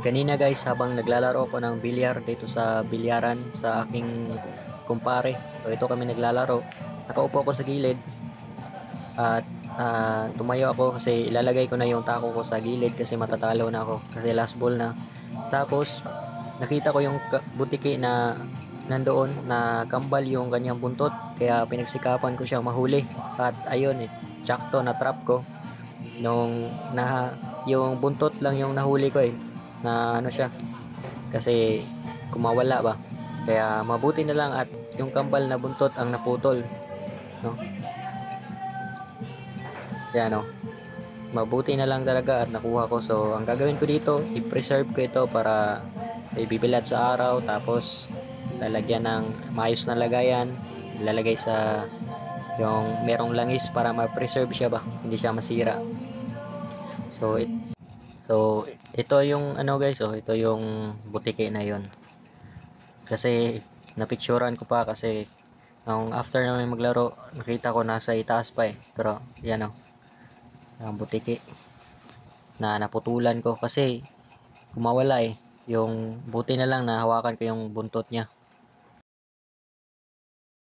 Kanina guys, habang naglalaro ako ng bilyar dito sa bilyaran sa aking kumpare. So ito kami naglalaro. Nakaupo ako sa gilid at tumayo ako kasi ilalagay ko na yung tako ko sa gilid kasi matatalo na ako kasi last ball na. Tapos nakita ko yung butiki na nandoon na kambal yung kanyang buntot kaya pinagsikapan ko siyang mahuli at ayun tsakto na trap ko nung yung buntot lang yung nahuli ko na ano siya kasi kumawala ba kaya mabuti na lang at yung kambal na buntot ang naputol, no? Kaya no, mabuti na lang talaga at nakuha ko. So ang gagawin ko dito, i-preserve ko ito para ibibilad sa araw, tapos lalagyan ng maayos na lagayan, ilalagay sa yung merong langis para ma-preserve siya ba, hindi siya masira. So ito yung ano guys, ito yung butike na yon. Kasi napicturean ko pa kasi nung after namin maglaro, nakita ko nasa itaas pa Pero yan ang butike na naputulan ko kasi kumawala Yung buti na lang na hawakan ko yung buntot niya.